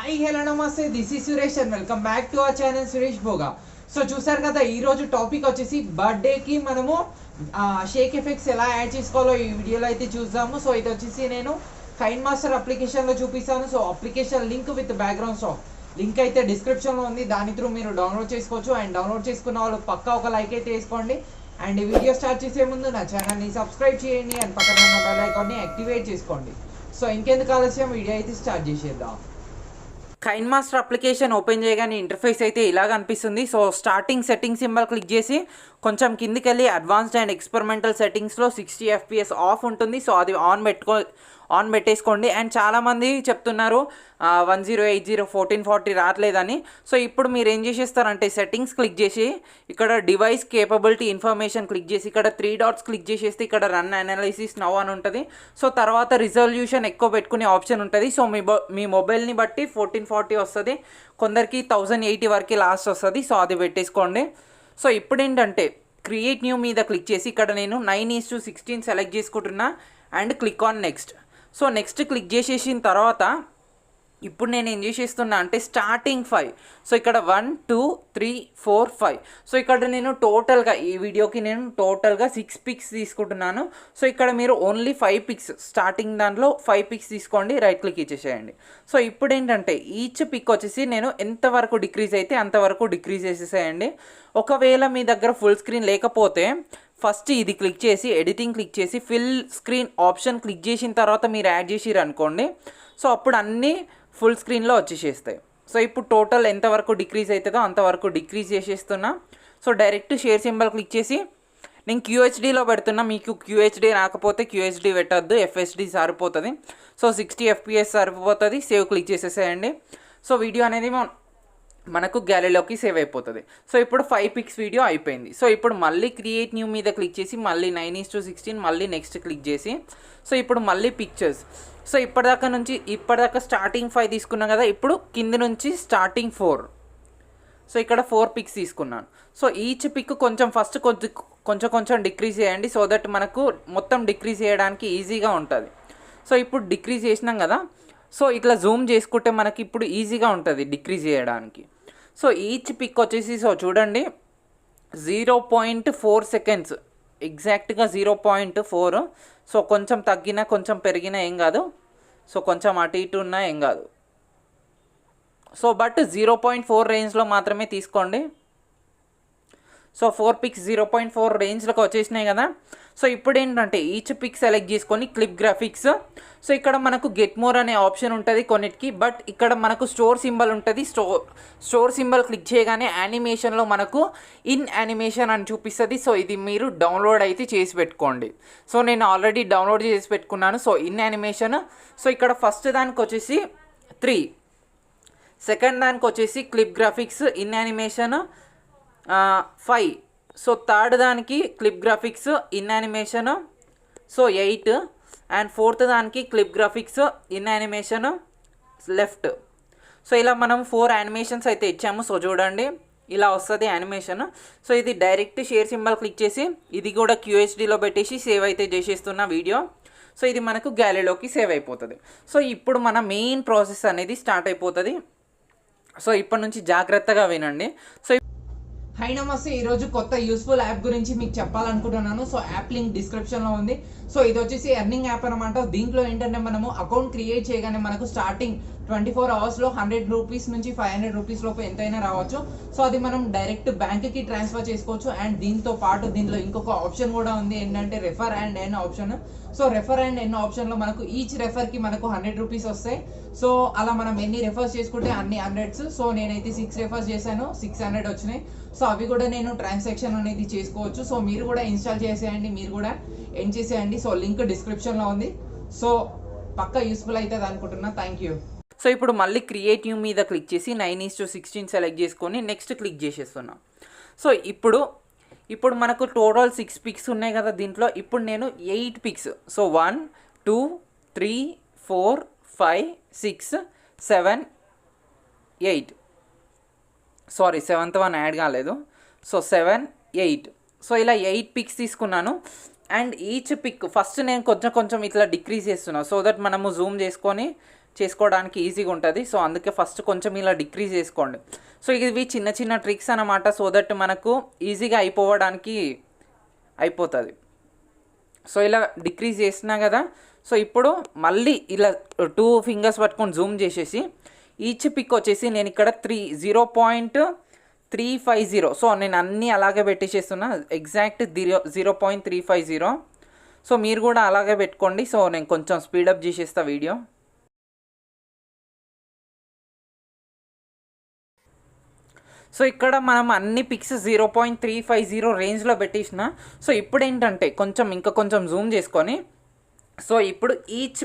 Hi hello namaste, this is Suresh and welcome back to our channel Suresh Bhoga. So చూసారు కదా, ఈరోజు topic వచ్చేసి బర్త్డేకి మనము షేక్ ఎఫెక్ట్స్ ఎలా యాడ్ చేసుకోవాలో ఈ వీడియోలో అయితే చూద్దాము. సో ఇది వచ్చేసి నేను కైన్ మాస్టర్ అప్లికేషన్లో చూపిస్తాను. So application link with background song link అయితే డిస్క్రిప్షన్లో ఉంది. దాని త్రూ మీరు డౌన్లోడ్ చేసుకోవచ్చు. అండ్ డౌన్లోడ్ చేసుకున్న వాళ్ళు పక్కా ఒక లైక్ అయితే వేసుకోండి. అండ్ ఈ వీడియో స్టార్ట్ చేసే ముందు నా ఛానల్ని సబ్స్క్రైబ్ చేయండి అండ్ పక్కన ఉన్న బెల్ ఐకాన్ని యాక్టివేట్ చేసుకోండి. సో ఇంకెందుకు ఆలస్యం, వీడియో అయితే స్టార్ట్ చేసేద్దాం. కైన్మాస్టర్ అప్లికేషన్ ఓపెన్ చేయగానే ఇంటర్ఫేస్ అయితే ఇలాగ అనిపిస్తుంది. So starting setting symbol click చేసి కొంచెం కిందికి వెళ్ళి అడ్వాన్స్డ్ అండ్ ఎక్స్పెరిమెంటల్ సెట్టింగ్స్లో 60 FPS ఆఫ్ ఉంటుంది. సో అది ఆన్ పెట్టేసుకోండి. అండ్ చాలామంది చెప్తున్నారు 1080 1440 రావట్లేదని. సో ఇప్పుడు మీరు ఏం చేసేస్తారంటే సెట్టింగ్స్ క్లిక్ చేసి ఇక్కడ డివైస్ కేపబిలిటీ ఇన్ఫర్మేషన్ క్లిక్ చేసి ఇక్కడ 3 డాట్స్ క్లిక్ చేసేస్తే ఇక్కడ రన్ అనాలిసిస్ నౌ అని ఉంటుంది. సో తర్వాత రిజల్యూషన్ ఎక్కువ పెట్టుకునే ఆప్షన్ ఉంటుంది. సో మీ మొబైల్ని బట్టి 1440 వస్తుంది, కొందరికి 1080 వరకు లాస్ట్ వస్తుంది. సో అది పెట్టేసుకోండి. సో ఇప్పుడు ఏంటంటే క్రియేట్ న్యూ మీద క్లిక్ చేసి ఇక్కడ నేను 9:16 సెలెక్ట్ చేసుకుంటున్నా and click on next. So next click చేసేసిన తర్వాత ఇప్పుడు నేను ఏం చేసేస్తున్నా అంటే స్టార్టింగ్ 5. సో ఇక్కడ 1 2 3 4 5. సో ఇక్కడ నేను టోటల్గా ఈ వీడియోకి నేను టోటల్గా 6 పిక్స్ తీసుకుంటున్నాను. సో ఇక్కడ మీరు ఓన్లీ 5 పిక్స్ స్టార్టింగ్ దాంట్లో 5 పిక్స్ తీసుకోండి, రైట్ క్లిక్ ఇచ్చేసేయండి. సో ఇప్పుడు ఏంటంటే ఈచ్ పిక్ వచ్చేసి నేను ఎంతవరకు డిక్రీజ్ అయితే అంతవరకు డిక్రీజ్ చేసేసేయండి. ఒకవేళ మీ దగ్గర ఫుల్ స్క్రీన్ లేకపోతే ఫస్ట్ ఇది క్లిక్ చేసి ఎడిటింగ్ క్లిక్ చేసి ఫిల్ స్క్రీన్ ఆప్షన్ క్లిక్ చేసిన తర్వాత మీరు యాడ్ చేసిరు అనుకోండి. సో అప్పుడు అన్నీ ఫుల్ స్క్రీన్లో వచ్చేసేస్తాయి. సో ఇప్పుడు టోటల్ ఎంతవరకు డిక్రీజ్ అవుతుందో అంతవరకు డిక్రీజ్ చేసేస్తున్నా. So direct share symbol click చేసి నేను QHDలో పెడుతున్నా. మీకు QHD రాకపోతే QHD పెట్టద్దు, FHD సరిపోతుంది. సో 60 FPS సరిపోతుంది. సేవ్ క్లిక్ చేసేసేయండి. సో వీడియో అనేది మనకు గ్యాలరీలోకి సేవ్ అయిపోతుంది. సో ఇప్పుడు 5 పిక్స్ వీడియో అయిపోయింది. సో ఇప్పుడు మళ్ళీ క్రియేట్ న్యూ మీద క్లిక్ చేసి మళ్ళీ 9:16 మళ్ళీ నెక్స్ట్ క్లిక్ చేసి సో ఇప్పుడు మళ్ళీ పిక్చర్స్. సో ఇప్పటిదాకా స్టార్టింగ్ 5 తీసుకున్నాం కదా, ఇప్పుడు కింది నుంచి స్టార్టింగ్ 4. సో ఇక్కడ 4 పిక్స్ తీసుకున్నాను. సో ఈచ్ పిక్ ఫస్ట్ కొంచెం డిక్రీజ్ చేయండి. సో దట్ మనకు మొత్తం డిక్రీజ్ చేయడానికి ఈజీగా ఉంటుంది. సో ఇప్పుడు డిక్రీజ్ చేసినాం కదా, సో ఇట్లా జూమ్ చేసుకుంటే మనకి ఇప్పుడు ఈజీగా ఉంటుంది డిక్రీజ్ చేయడానికి. సో ఈచ్ పిక్ వచ్చేసి సో చూడండి 0.4 సెకండ్స్, ఎగ్జాక్ట్గా 0.4. సో కొంచెం తగ్గినా కొంచెం పెరిగినా ఏం కాదు. సో కొంచెం అటు ఇటు ఉన్నా ఏం కాదు. సో బట్ 0.4 రేంజ్లో మాత్రమే తీసుకోండి. సో 4 పిక్స్ 0.4 రేంజ్లోకి వచ్చేసినాయి కదా. సో ఇప్పుడు ఏంటంటే ఈచ్ పిక్ సెలెక్ట్ చేసుకొని క్లిప్ గ్రాఫిక్స్. సో ఇక్కడ మనకు గెట్ మోర్ అనే ఆప్షన్ ఉంటుంది కొన్నిటికి, బట్ ఇక్కడ మనకు స్టోర్ సింబల్ ఉంటుంది. స్టోర్ సింబల్ క్లిక్ చేయగానే యానిమేషన్లో మనకు ఇన్ యానిమేషన్ అని చూపిస్తుంది. సో ఇది మీరు డౌన్లోడ్ అయితే చేసి పెట్టుకోండి. సో నేను ఆల్రెడీ డౌన్లోడ్ చేసి పెట్టుకున్నాను. So in animation. సో ఇక్కడ ఫస్ట్ దానికి వచ్చేసి 3, సెకండ్ దానికి వచ్చేసి clip graphics in animation 5. So third దానికి clip graphics in animation so 8. And fourth దానికి clip graphics in animation left. So ఇలా మనం 4 యానిమేషన్స్ అయితే ఇచ్చాము. సో చూడండి ఇలా వస్తుంది యానిమేషన్. సో ఇది డైరెక్ట్ షేర్ సింబల్ క్లిక్ చేసి ఇది కూడా QHDలో పెట్టేసి సేవ్ అయితే చేసేస్తున్న వీడియో. సో ఇది మనకు గ్యాలరీలోకి సేవ్ అయిపోతుంది. సో ఇప్పుడు మన మెయిన్ ప్రాసెస్ అనేది స్టార్ట్ అయిపోతుంది. సో ఇప్పటి నుంచి జాగ్రత్తగా వినండి. సో హై నమస్తే, ఈరోజు కొత్త యూస్ఫుల్ యాప్ గురించి మీకు చెప్పాలనుకుంటున్నాను. సో యాప్ లింక్ డిస్క్రిప్షన్లో ఉంది. సో ఇది వచ్చేసి ఎర్నింగ్ యాప్ అనమాట. దీంట్లో ఏంటంటే మనము అకౌంట్ క్రియేట్ చేయగానే మనకు స్టార్టింగ్ 24 అవర్స్లో 100 రూపీస్ నుంచి 500 రూపీస్ లోపు ఎంతైనా రావచ్చు. సో అది మనం డైరెక్ట్ బ్యాంక్కి ట్రాన్స్ఫర్ చేసుకోవచ్చు. అండ్ దీంతో పాటు దీనిలో ఇంకొక ఆప్షన్ కూడా ఉంది, ఏంటంటే refer and earn option. So refer and earn ఆప్షన్లో మనకు ఈచ్ రెఫర్కి మనకు 100 రూపీస్ వస్తాయి. సో అలా మనం ఎన్ని రెఫర్స్ చేసుకుంటే అన్ని 100s. సో నేనైతే 6 రెఫర్స్ చేశాను, 600 వచ్చినాయి. సో అవి కూడా నేను ట్రాన్సాక్షన్ అనేది చేసుకోవచ్చు. సో మీరు కూడా ఇన్స్టాల్ చేసేయండి, మీరు కూడా ఎర్న్ చేసేయండి. సో లింక్ డిస్క్రిప్షన్లో ఉంది. సో పక్కా యూస్ఫుల్ అవుతుంది అనుకుంటున్నా. Thank you. సో ఇప్పుడు మళ్ళీ క్రియేట్ న్యూ మీద క్లిక్ చేసి 9:16 సెలెక్ట్ చేసుకొని నెక్స్ట్ క్లిక్ చేసేస్తున్నాం. సో ఇప్పుడు మనకు టోటల్ 6 పిక్స్ ఉన్నాయి కదా దీంట్లో. ఇప్పుడు నేను 8 pics. So 1 2 3 4 5 6 7 8 sorry 7th one add కాలేదు. సో 7 8. సో ఇలా 8 పిక్స్ తీసుకున్నాను. అండ్ ఈచ్ పిక్ ఫస్ట్ నేను కొంచెం ఇట్లా డిక్రీజ్ చేస్తున్నాను సో దట్ మనము జూమ్ చేసుకొని చేసుకోవడానికి ఈజీగా ఉంటుంది. సో అందుకే ఫస్ట్ కొంచెం ఇలా డిక్రీజ్ చేసుకోండి. సో ఇవి చిన్న చిన్న ట్రిక్స్ అన్నమాట. సో దట్ మనకు ఈజీగా అయిపోతుంది. సో ఇలా డిక్రీజ్ చేసినా కదా. సో ఇప్పుడు మళ్ళీ ఇలా 2 ఫింగర్స్ పట్టుకొని జూమ్ చేసేసి ఈచ్ పిక్ వచ్చేసి నేను ఇక్కడ 0.350. సో నేను అన్నీ అలాగే పెట్టేసేస్తున్నా, ఎగ్జాక్ట్ 0.350. సో మీరు కూడా అలాగే పెట్టుకోండి. సో నేను కొంచెం స్పీడప్ చేసేస్తా వీడియో. సో ఇక్కడ మనం అన్ని పిక్స్ 0.350 రేంజ్లో పెట్టేసిన. సో ఇప్పుడు ఏంటంటే ఇంకా కొంచెం జూమ్ చేసుకొని, సో ఇప్పుడు ఈచ్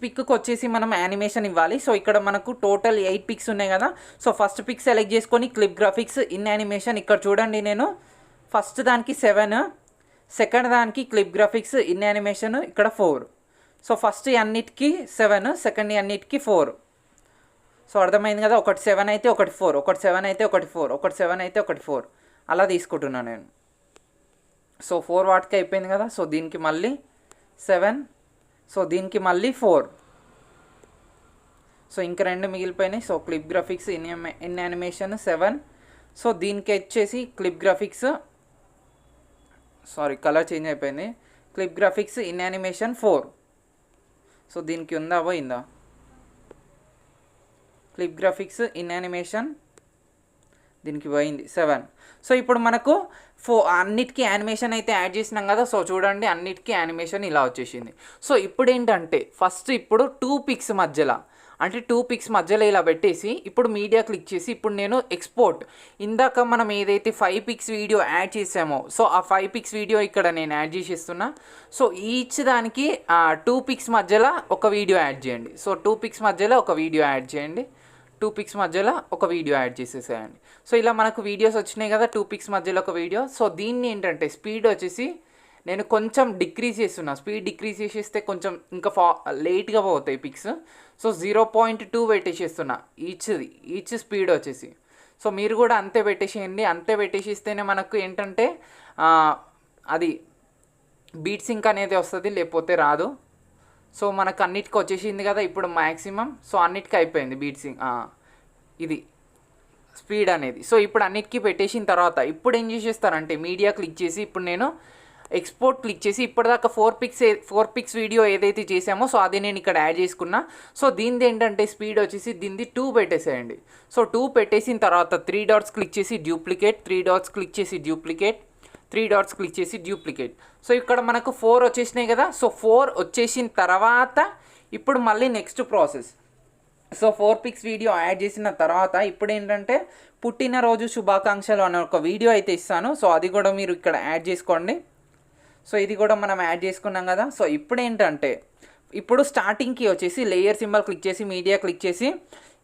పిక్కి వచ్చేసి మనం యానిమేషన్ ఇవ్వాలి. సో ఇక్కడ మనకు టోటల్ 8 పిక్స్ ఉన్నాయి కదా. సో ఫస్ట్ పిక్ సెలెక్ట్ చేసుకొని క్లిప్ గ్రాఫిక్స్ ఇన్ యానిమేషన్. ఇక్కడ చూడండి, నేను ఫస్ట్ దానికి 7, సెకండ్ దానికి క్లిప్ గ్రాఫిక్స్ ఇన్ యానిమేషన్ ఇక్కడ 4. సో ఫస్ట్ అన్నిటికీ 7, సెకండ్ అన్నిటికీ 4. సో అర్థమైంది కదా. ఒకటి 7 అయితే ఒకటి 4, ఒకటి 7 అయితే ఒకటి 4, ఒకటి 7 అయితే ఒకటి 4 అలా తీసుకుంటున్నాను నేను. సో 4 వాటికి అయిపోయింది కదా. సో దీనికి మళ్ళీ 7, సో దీనికి మళ్ళీ 4. సో ఇంకా 2 మిగిలిపోయినాయి. So clip graphics in animation 7. So దీనికి వచ్చేసి clip graphics, sorry colour change అయిపోయింది, clip graphics in animation 4. So దీనికి ఉందా పోయిందా, క్లిప్ గ్రాఫిక్స్ ఇన్ యానిమేషన్ దీనికి పోయింది 7. సో ఇప్పుడు మనకు అన్నిటికీ యానిమేషన్ అయితే యాడ్ చేసినాం కదా. సో చూడండి, అన్నిటికీ యానిమేషన్ ఇలా వచ్చేసింది. సో ఇప్పుడు ఏంటంటే ఇప్పుడు 2 పిక్స్ మధ్యలో ఇలా పెట్టేసి ఇప్పుడు మీడియా క్లిక్ చేసి ఇప్పుడు నేను ఎక్స్పోర్ట్, ఇందాక మనం ఏదైతే 5 పిక్స్ వీడియో యాడ్ చేసామో సో ఆ 5 పిక్స్ వీడియో ఇక్కడ నేను యాడ్ చేసేస్తున్నా. సో ఈచ్ దానికి 2 పిక్స్ మధ్యలో ఒక వీడియో యాడ్ చేయండి. సో 2 పిక్స్ మధ్యలో ఒక వీడియో యాడ్ చేయండి, 2 పిక్స్ మధ్యలో ఒక వీడియో యాడ్ చేసేసేయండి. సో ఇలా మనకు వీడియోస్ వచ్చినాయి కదా, 2 పిక్స్ మధ్యలో ఒక వీడియో. సో దీన్ని ఏంటంటే స్పీడ్ వచ్చేసి నేను కొంచెం డిక్రీజ్ చేస్తున్నా. స్పీడ్ డిక్రీజ్ చేసేస్తే కొంచెం ఇంకా లేట్గా పోతాయి పిక్స్. సో 0.2 పెట్టేసేస్తున్నా ఈచ్ స్పీడ్ వచ్చేసి. సో మీరు కూడా అంతే పెట్టేసేయండి. అంతే పెట్టేసిస్తేనే మనకు ఏంటంటే అది బీట్ సింక్ అనేది వస్తుంది, లేకపోతే రాదు. సో మనకు అన్నిటికీ వచ్చేసింది కదా ఇప్పుడు మ్యాక్సిమం. సో అన్నిటికీ అయిపోయింది బీట్ సింక్ ఇది స్పీడ్ అనేది. సో ఇప్పుడు అన్నిటికీ పెట్టేసిన తర్వాత ఇప్పుడు ఏం చేసేస్తారంటే మీడియా క్లిక్ చేసి ఇప్పుడు నేను ఎక్స్పోర్ట్ క్లిక్ చేసి ఇప్పటిదాకా 4 పిక్స్ వీడియో ఏదైతే చేసామో సో అది నేను ఇక్కడ యాడ్ చేసుకున్నా. సో దీనిది ఏంటంటే స్పీడ్ వచ్చేసి దీనిది 2 పెట్టేసేయండి. సో 2 పెట్టేసిన తర్వాత 3 డాట్స్ క్లిక్ చేసి డ్యూప్లికేట్, 3 డాట్స్ క్లిక్ చేసి డ్యూప్లికేట్, 3 డాట్స్ క్లిక్ చేసి డ్యూప్లికేట్. సో ఇక్కడ మనకు 4 వచ్చేసినాయి కదా. సో 4 వచ్చేసిన తర్వాత ఇప్పుడు మళ్ళీ next process. So 4 pics video add చేసిన తర్వాత ఇప్పుడు ఏంటంటే పుట్టినరోజు శుభాకాంక్షలు అనే ఒక వీడియో అయితే ఇస్తాను. సో అది కూడా మీరు ఇక్కడ యాడ్ చేసుకోండి. సో ఇది కూడా మనం యాడ్ చేసుకున్నాం కదా. సో ఇప్పుడు ఏంటంటే ఇప్పుడు స్టార్టింగ్కి వచ్చేసి లేయర్ సింబల్ క్లిక్ చేసి మీడియా క్లిక్ చేసి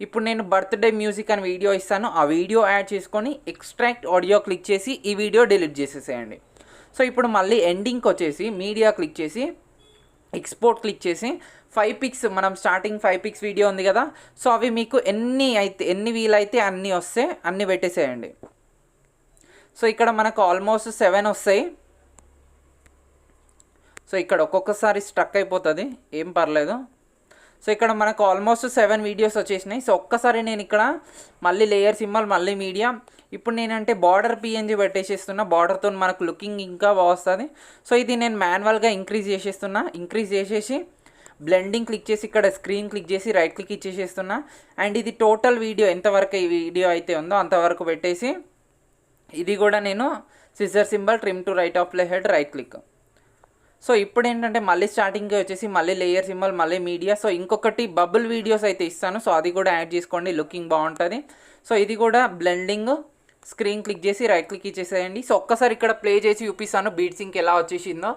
ఇప్పుడు నేను బర్త్డే మ్యూజిక్ అని వీడియో ఇస్తాను, ఆ వీడియో యాడ్ చేసుకొని ఎక్స్ట్రాక్ట్ ఆడియో క్లిక్ చేసి ఈ వీడియో డిలీట్ చేసేసేయండి. సో ఇప్పుడు మళ్ళీ ఎండింగ్కి వచ్చేసి మీడియా క్లిక్ చేసి ఎక్స్పోర్ట్ క్లిక్ చేసి 5 పిక్స్ మనం స్టార్టింగ్ 5 పిక్స్ వీడియో ఉంది కదా. సో అవి మీకు ఎన్ని వీలైతే అన్నీ వస్తే అన్నీ పెట్టేసేయండి. సో ఇక్కడ మనకు ఆల్మోస్ట్ 7 వస్తాయి. సో ఇక్కడ ఒక్కొక్కసారి స్ట్రక్ అయిపోతుంది, ఏం పర్లేదు. సో ఇక్కడ మనకు ఆల్మోస్ట్ 7 వీడియోస్ వచ్చేసినాయి. సో ఒక్కసారి నేను ఇక్కడ మళ్ళీ లేయర్ సింబల్ మళ్ళీ మీడియా ఇప్పుడు నేనంటే బార్డర్ పిఎన్జీ పెట్టేసేస్తున్నా. బార్డర్తో మనకు లుకింగ్ ఇంకా బాగుస్తుంది. సో ఇది నేను మాన్యువల్గా ఇంక్రీజ్ చేసేసి బ్లెండింగ్ క్లిక్ చేసి ఇక్కడ స్క్రీన్ క్లిక్ చేసి రైట్ క్లిక్ ఇచ్చేసేస్తున్నా. అండ్ ఇది టోటల్ వీడియో ఎంతవరకు ఈ వీడియో అయితే ఉందో అంతవరకు పెట్టేసి ఇది కూడా నేను scissor symbol trim to right of play head right click. So ఇప్పుడు ఏంటంటే మళ్ళీ స్టార్టింగ్కి వచ్చేసి మళ్ళీ లేయర్ సింబల్ మళ్ళీ మీడియా. సో ఇంకొకటి బబుల్ వీడియోస్ అయితే ఇస్తాను. సో అది కూడా యాడ్ చేసుకోండి, లుకింగ్ బాగుంటుంది. సో ఇది కూడా బ్లెండింగ్ స్క్రీన్ క్లిక్ చేసి రైట్ క్లిక్ ఇచ్చేసేయండి. సో ఒక్కసారి ఇక్కడ ప్లే చేసి చూపిస్తాను బీట్ సింక్ ఎలా వచ్చేసిందో.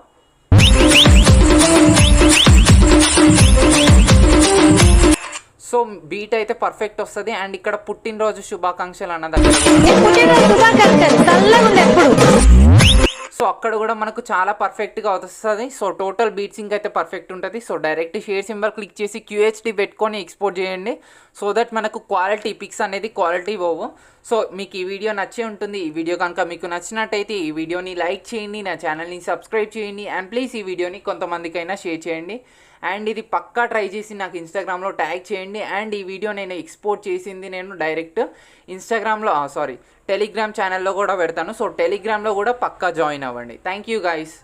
సో బీట్ అయితే పర్ఫెక్ట్ వస్తుంది. అండ్ ఇక్కడ పుట్టినరోజు శుభాకాంక్షలు అన్న దగ్గర సో అక్కడ కూడా మనకు చాలా పర్ఫెక్ట్గా వస్తుంది. సో టోటల్ బీట్ సింక్ అయితే పర్ఫెక్ట్ ఉంటుంది. So direct share symbol click చేసి QHD పెట్టుకొని ఎక్స్పోర్ట్ చేయండి. సో దట్ మనకు క్వాలిటీ పిక్స్ అనేది క్వాలిటీ పోవు. సో మీకు ఈ వీడియో నచ్చే ఉంటుంది. ఈ వీడియో కనుక మీకు నచ్చినట్టయితే ఈ వీడియోని లైక్ చేయండి, నా ఛానల్ని సబ్స్క్రైబ్ చేయండి. అండ్ ప్లీజ్ ఈ వీడియోని కొంతమందికైనా షేర్ చేయండి. అండ్ ఇది పక్కా ట్రై చేసి నాకు ఇన్స్టాగ్రామ్లో ట్యాగ్ చేయండి. అండ్ ఈ వీడియో నేను ఎక్స్పోర్ట్ చేసింది నేను డైరెక్ట్ ఇన్స్టాగ్రామ్లో టెలిగ్రామ్ ఛానల్లో కూడా పెడతాను. సో టెలిగ్రామ్లో కూడా పక్కా జాయిన్ అవ్వండి. Thank you guys.